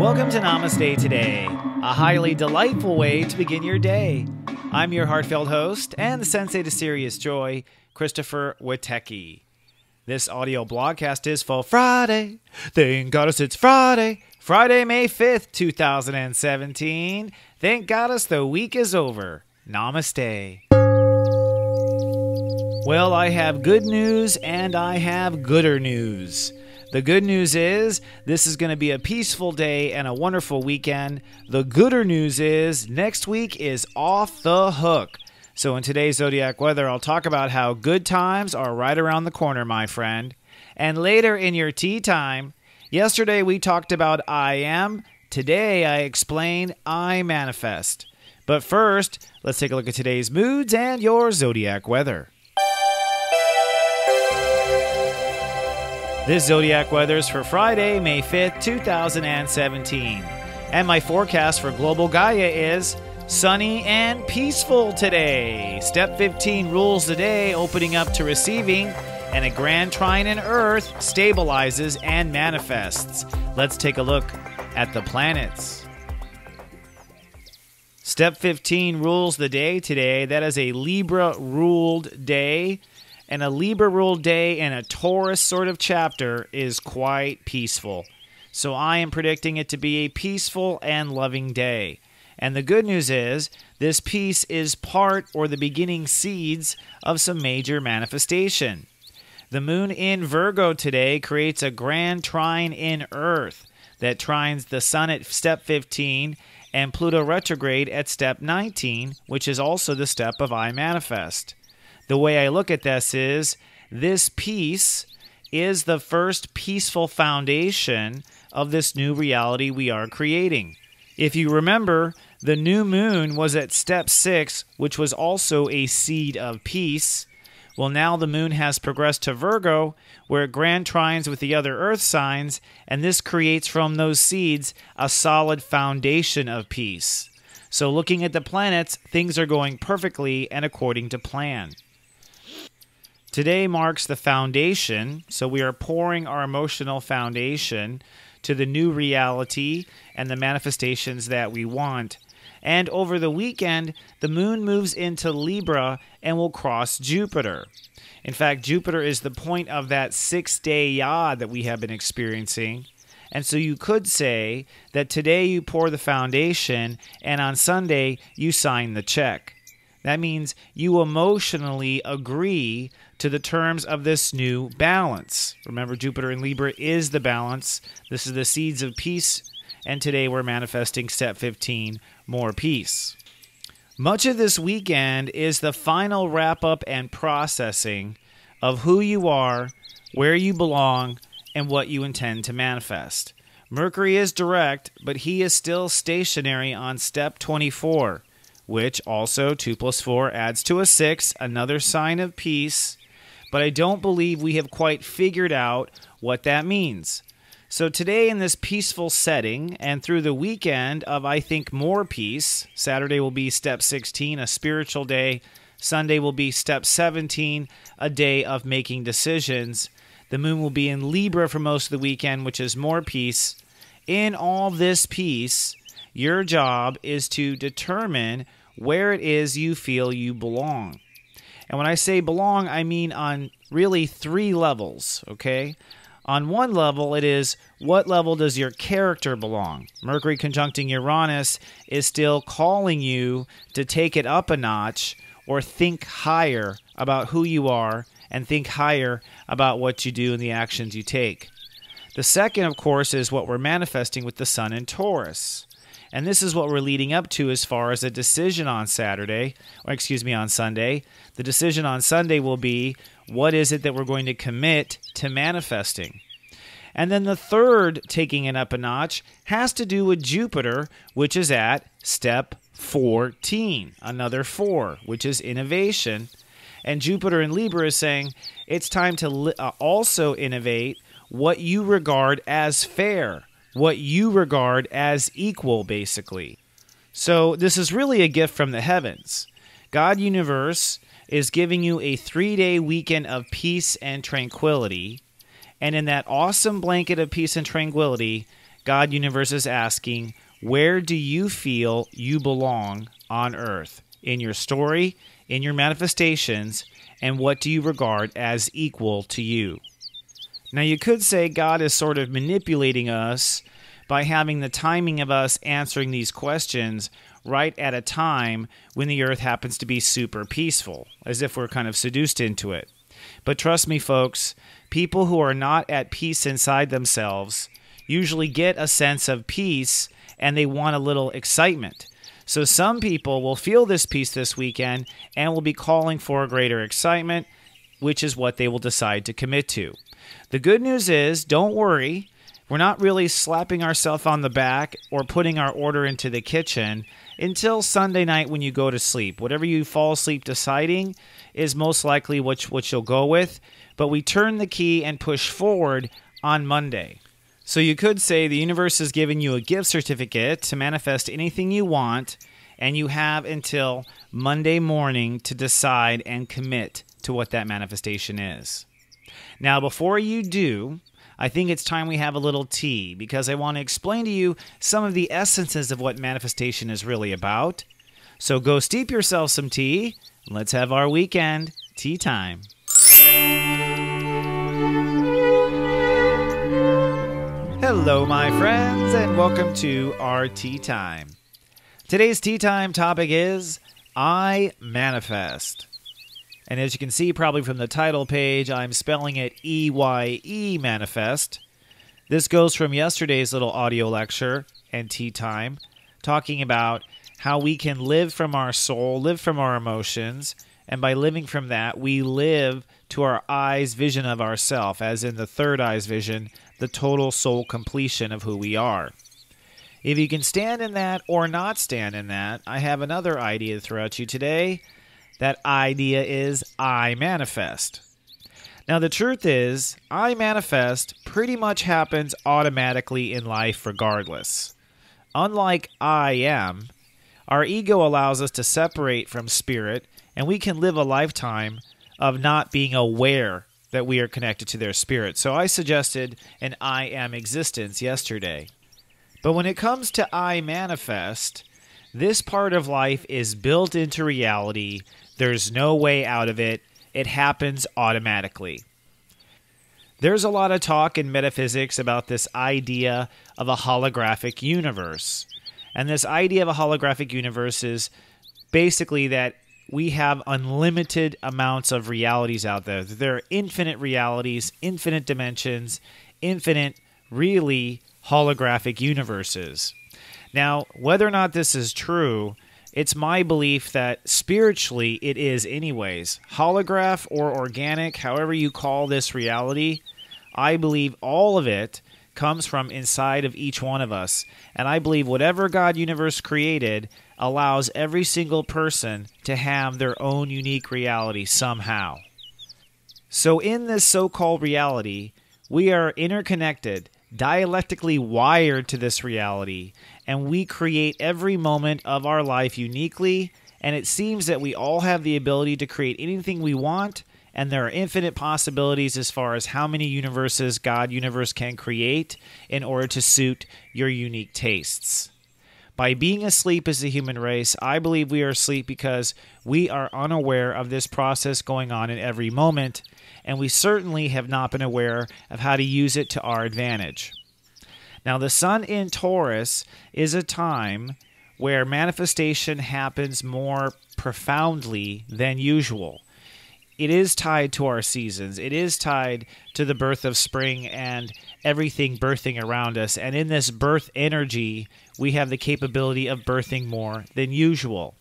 Welcome to Namaste today, a highly delightful way to begin your day. I'm your heartfelt host and the sensei to serious joy, Christopher Witecki. This audio blogcast is for Friday. Thank goddess it's Friday. Friday, May 5th, 2017. Thank goddess the week is over. Namaste. Well, I have good news and I have gooder news. The good news is this is going to be a peaceful day and a wonderful weekend. The gooder news is next week is off the hook. So in today's Zodiac Weather, I'll talk about how good times are right around the corner, my friend. And later in your tea time, yesterday we talked about I am. Today I explain I manifest. But first, let's take a look at today's moods and your Zodiac Weather. This Zodiac Weather is for Friday, May 5th, 2017. And my forecast for global Gaia is sunny and peaceful today. Step 15 rules the day, opening up to receiving, and a grand trine in Earth stabilizes and manifests. Let's take a look at the planets. Step 15 rules the day today. That is a Libra-ruled day. And a Libra-ruled day in a Taurus sort of chapter is quite peaceful. So I am predicting it to be a peaceful and loving day. And the good news is, this peace is part or the beginning seeds of some major manifestation. The moon in Virgo today creates a grand trine in Earth that trines the sun at step 15 and Pluto retrograde at step 19, which is also the step of I manifest. The way I look at this peace is the first peaceful foundation of this new reality we are creating. If you remember, the new moon was at step 6, which was also a seed of peace. Well, now the moon has progressed to Virgo, where it grand trines with the other earth signs, and this creates from those seeds a solid foundation of peace. So looking at the planets, things are going perfectly and according to plan. Today marks the foundation, so we are pouring our emotional foundation to the new reality and the manifestations that we want. And over the weekend, the moon moves into Libra and will cross Jupiter. In fact, Jupiter is the point of that 6-day yod that we have been experiencing. And so you could say that today you pour the foundation and on Sunday you sign the check. That means you emotionally agree to the terms of this new balance. Remember, Jupiter in Libra is the balance. This is the seeds of peace. And today we're manifesting step 15, more peace. Much of this weekend is the final wrap-up and processing of who you are, where you belong, and what you intend to manifest. Mercury is direct, but he is still stationary on step 24. Which also 2 plus 4 adds to a 6, another sign of peace. But I don't believe we have quite figured out what that means. So today in this peaceful setting and through the weekend of, I think, more peace, Saturday will be step 16, a spiritual day. Sunday will be step 17, a day of making decisions. The moon will be in Libra for most of the weekend, which is more peace. In all this peace, your job is to determine where it is you feel you belong. And when I say belong, I mean on really 3 levels, okay? On one level, it is what level does your character belong? Mercury conjuncting Uranus is still calling you to take it up a notch or think higher about who you are and think higher about what you do and the actions you take. The second, of course, is what we're manifesting with the sun in Taurus. And this is what we're leading up to as far as a decision on Sunday. The decision on Sunday will be, what is it that we're going to commit to manifesting? And then the third, taking it up a notch, has to do with Jupiter, which is at step 14, another 4, which is innovation. And Jupiter in Libra is saying it's time to also innovate what you regard as fair, what you regard as equal, basically. So this is really a gift from the heavens. God Universe is giving you a 3-day weekend of peace and tranquility. And in that awesome blanket of peace and tranquility, God Universe is asking, where do you feel you belong on Earth? In your story, in your manifestations, and what do you regard as equal to you? Now, you could say God is sort of manipulating us by having the timing of us answering these questions right at a time when the Earth happens to be super peaceful, as if we're kind of seduced into it. But trust me, folks, people who are not at peace inside themselves usually get a sense of peace and they want a little excitement. So some people will feel this peace this weekend and will be calling for a greater excitement, which is what they will decide to commit to. The good news is, don't worry, we're not really slapping ourselves on the back or putting our order into the kitchen until Sunday night when you go to sleep. Whatever you fall asleep deciding is most likely what you'll go with, but we turn the key and push forward on Monday. So you could say the universe is giving you a gift certificate to manifest anything you want, and you have until Monday morning to decide and commit to what that manifestation is. Now, before you do, I think it's time we have a little tea, because I want to explain to you some of the essences of what manifestation is really about. So go steep yourself some tea, and let's have our weekend tea time. Hello, my friends, and welcome to our tea time. Today's tea time topic is I manifest. And as you can see probably from the title page, I'm spelling it E-Y-E, manifest. This goes from yesterday's little audio lecture and tea time, talking about how we can live from our soul, live from our emotions, and by living from that, we live to our eye's vision of ourself, as in the third eye's vision, the total soul completion of who we are. If you can stand in that or not stand in that, I have another idea to throw at you today. That idea is I manifest. Now, the truth is, I manifest pretty much happens automatically in life regardless. Unlike I am, our ego allows us to separate from spirit, and we can live a lifetime of not being aware that we are connected to their spirit. So I suggested an I am existence yesterday. But when it comes to I manifest, this part of life is built into reality. There's no way out of it. It happens automatically. There's a lot of talk in metaphysics about this idea of a holographic universe. And this idea of a holographic universe is basically that we have unlimited amounts of realities out there. There are infinite realities, infinite dimensions, infinite, really holographic universes. Now, whether or not this is true, it's my belief that spiritually it is anyways. Holograph or organic, however you call this reality, I believe all of it comes from inside of each one of us. And I believe whatever God universe created allows every single person to have their own unique reality somehow. So in this so-called reality, we are interconnected, dialectically wired to this reality, and we create every moment of our life uniquely, and it seems that we all have the ability to create anything we want, and there are infinite possibilities as far as how many universes God universe can create in order to suit your unique tastes. By being asleep as the human race, I believe we are asleep because we are unaware of this process going on in every moment, and we certainly have not been aware of how to use it to our advantage. Now, the sun in Taurus is a time where manifestation happens more profoundly than usual. It is tied to our seasons. It is tied to the birth of spring and everything birthing around us. And in this birth energy, we have the capability of birthing more than usual.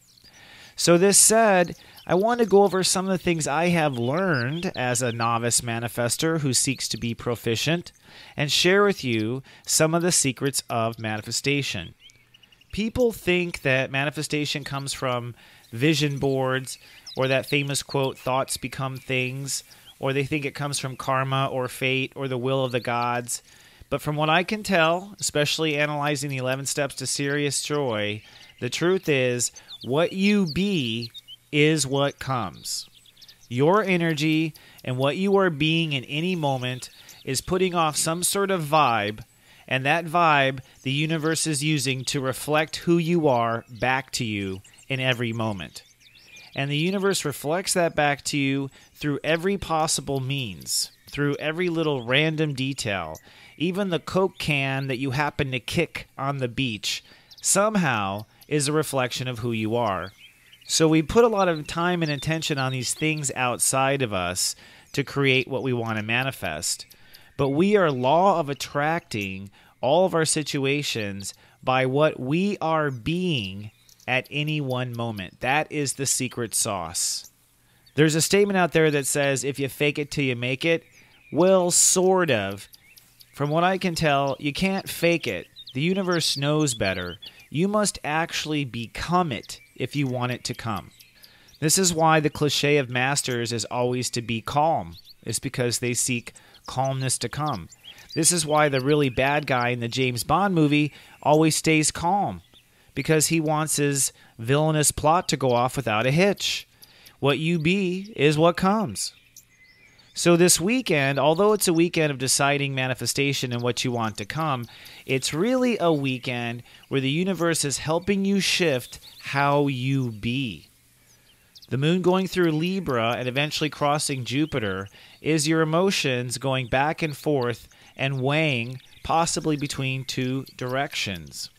So this said, I want to go over some of the things I have learned as a novice manifester who seeks to be proficient and share with you some of the secrets of manifestation. People think that manifestation comes from vision boards or that famous quote, thoughts become things, or they think it comes from karma or fate or the will of the gods. But from what I can tell, especially analyzing the 11 steps to serious joy, the truth is what you be is what comes. Your energy and what you are being in any moment is putting off some sort of vibe, And that vibe the universe is using to reflect who you are back to you in every moment. And the universe reflects that back to you through every possible means, through every little random detail. Even the Coke can that you happen to kick on the beach somehow is a reflection of who you are. So we put a lot of time and attention on these things outside of us to create what we want to manifest. But we are law of attracting all of our situations by what we are being at any one moment. That is the secret sauce. There's a statement out there that says, if you fake it till you make it, well, sort of. From what I can tell, you can't fake it. The universe knows better. You must actually become it if you want it to come. This is why the cliche of masters is always to be calm. It's because they seek calmness to come. This is why the really bad guy in the James Bond movie always stays calm, because he wants his villainous plot to go off without a hitch. What you be is what comes. So this weekend, although it's a weekend of deciding manifestation and what you want to come, it's really a weekend where the universe is helping you shift how you be. The moon going through Libra and eventually crossing Jupiter is your emotions going back and forth and weighing possibly between two directions.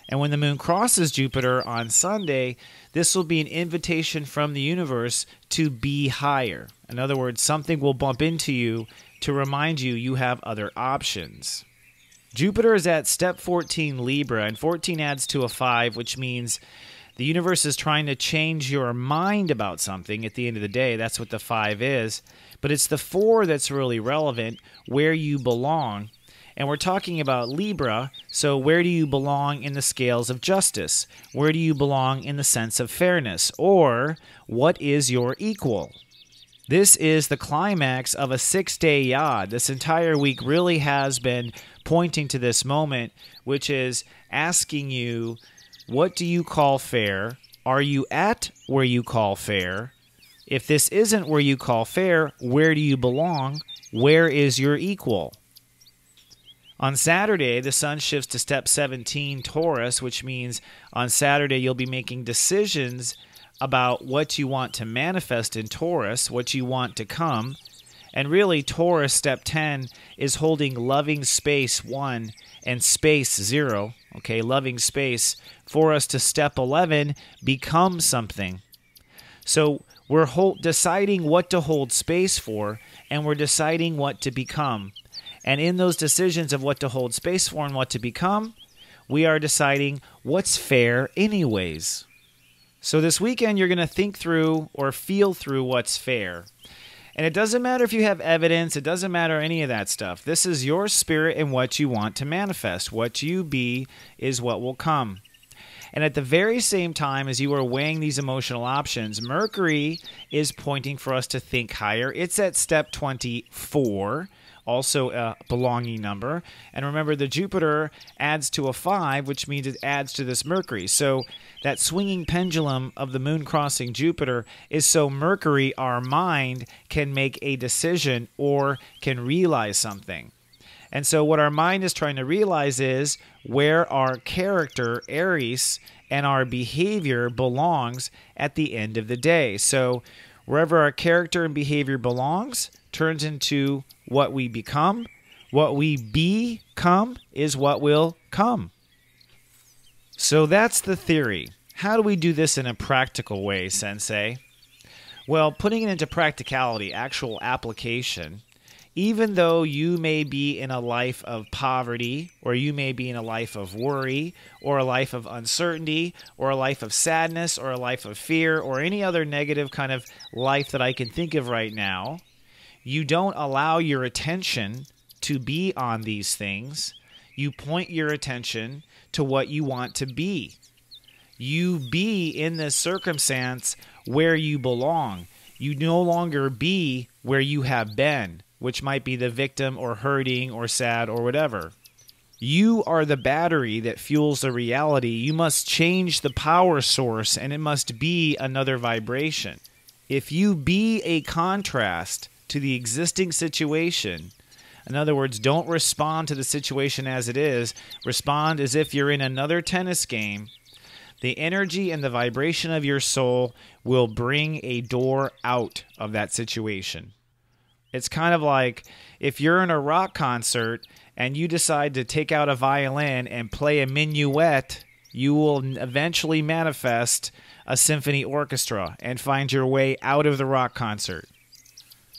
And when the moon crosses Jupiter on Sunday, this will be an invitation from the universe to be higher. In other words, something will bump into you to remind you you have other options. Jupiter is at step 14 Libra, and 14 adds to a 5, which means the universe is trying to change your mind about something at the end of the day. That's what the 5 is. But it's the 4 that's really relevant, where you belong. And we're talking about Libra, so where do you belong in the scales of justice? Where do you belong in the sense of fairness? Or what is your equal? This is the climax of a 6-day yod. This entire week really has been pointing to this moment, which is asking you, what do you call fair? Are you at where you call fair? If this isn't where you call fair, where do you belong? Where is your equal? On Saturday, the sun shifts to step 17 Taurus, which means on Saturday you'll be making decisions about what you want to manifest in Taurus, what you want to come. And really, Taurus step 10 is holding loving space 1 and space 0, okay, loving space, for us to step 11 become something. So we're deciding what to hold space for, and we're deciding what to become. And in those decisions of what to hold space for and what to become, we are deciding what's fair anyways. So this weekend, you're going to think through or feel through what's fair. And it doesn't matter if you have evidence. It doesn't matter any of that stuff. This is your spirit and what you want to manifest. What you be is what will come. And at the very same time as you are weighing these emotional options, Mercury is pointing for us to think higher. It's at step 24. Also a belonging number. And remember, the Jupiter adds to a 5, which means it adds to this Mercury. So that swinging pendulum of the moon crossing Jupiter is so Mercury, our mind, can make a decision or can realize something. And so what our mind is trying to realize is where our character, Aries, and our behavior belongs at the end of the day. So wherever our character and behavior belongs turns into what we become. What we become is what will come. So that's the theory. How do we do this in a practical way, Sensei? Well, putting it into practicality, actual application, even though you may be in a life of poverty, or you may be in a life of worry, or a life of uncertainty, or a life of sadness, or a life of fear, or any other negative kind of life that I can think of right now, you don't allow your attention to be on these things. You point your attention to what you want to be. You be in this circumstance where you belong. You no longer be where you have been, which might be the victim or hurting or sad or whatever. You are the battery that fuels the reality. You must change the power source, and it must be another vibration. If you be a contrast to the existing situation, In other words, don't respond to the situation as it is. Respond as if you're in another tennis game. The energy and the vibration of your soul will bring a door out of that situation. It's kind of like if you're in a rock concert and you decide to take out a violin and play a minuet, you will eventually manifest a symphony orchestra and find your way out of the rock concert.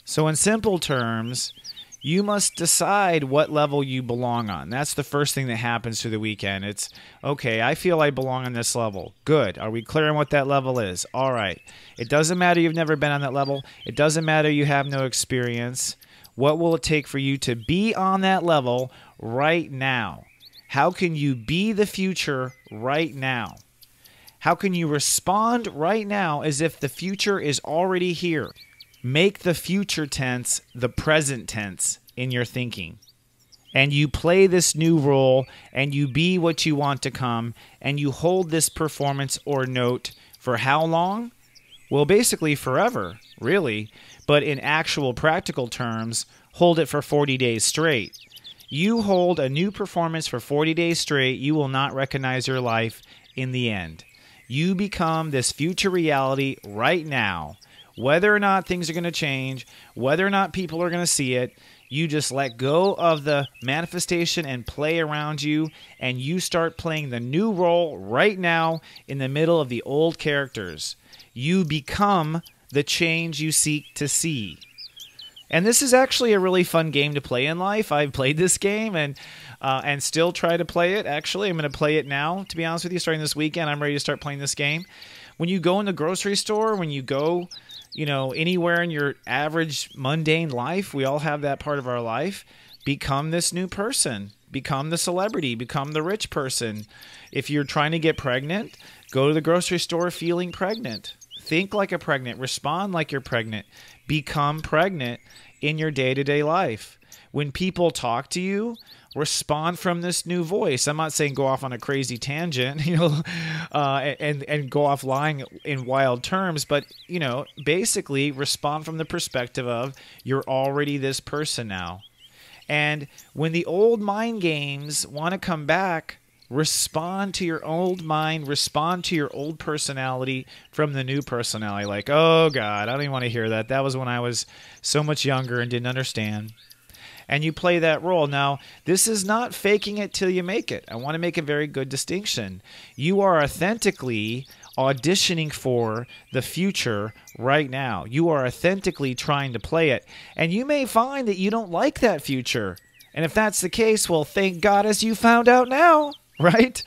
So in simple terms, you must decide what level you belong on. That's the first thing that happens through the weekend. It's, okay, I feel I belong on this level. Good. Are we clear on what that level is? All right. It doesn't matter you've never been on that level. It doesn't matter you have no experience. What will it take for you to be on that level right now? How can you be the future right now? How can you respond right now as if the future is already here? Make the future tense the present tense in your thinking. And you play this new role, and you be what you want to come, and you hold this performance or note for how long? Well, basically forever, really. But in actual practical terms, hold it for 40 days straight. You hold a new performance for 40 days straight, you will not recognize your life in the end. You become this future reality right now. Whether or not things are going to change, whether or not people are going to see it, you just let go of the manifestation and play around you, and you start playing the new role right now in the middle of the old characters. You become the change you seek to see. And this is actually a really fun game to play in life. I've played this game and still try to play it. Actually, I'm going to play it now, to be honest with you. Starting this weekend, I'm ready to start playing this game. When you go in the grocery store, when you go anywhere in your average mundane life, we all have that part of our life. Become this new person. Become the celebrity. Become the rich person. If you're trying to get pregnant, go to the grocery store feeling pregnant. Think like a pregnant. Respond like you're pregnant. Become pregnant in your day-to-day life. When people talk to you, respond from this new voice. I'm not saying go off on a crazy tangent, and go off lying in wild terms, but, basically respond from the perspective of you're already this person now. And when the old mind games want to come back, respond to your old mind, respond to your old personality from the new personality. Like, oh God, I don't even want to hear that. That was when I was so much younger and didn't understand. And you play that role. Now, this is not faking it till you make it. I want to make a very good distinction. You are authentically auditioning for the future right now. You are authentically trying to play it. And you may find that you don't like that future. And if that's the case, well, thank God as you found out now, right?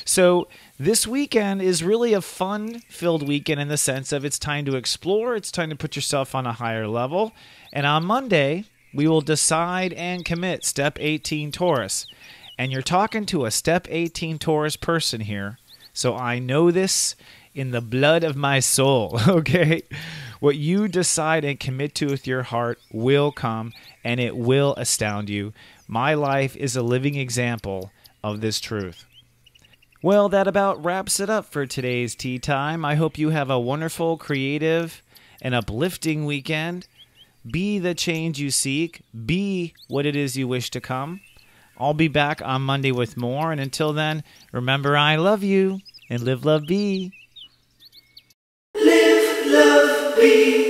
So this weekend is really a fun-filled weekend in the sense of it's time to explore. It's time to put yourself on a higher level. And on Monday, we will decide and commit Step 18 Taurus. And you're talking to a Step 18 Taurus person here. So I know this in the blood of my soul, okay? What you decide and commit to with your heart will come, and it will astound you. My life is a living example of this truth. Well, that about wraps it up for today's Tea Time. I hope you have a wonderful, creative, and uplifting weekend. Be the change you seek. Be what it is you wish to come. I'll be back on Monday with more. And until then, remember I love you. And live, love, be. Live, love, be.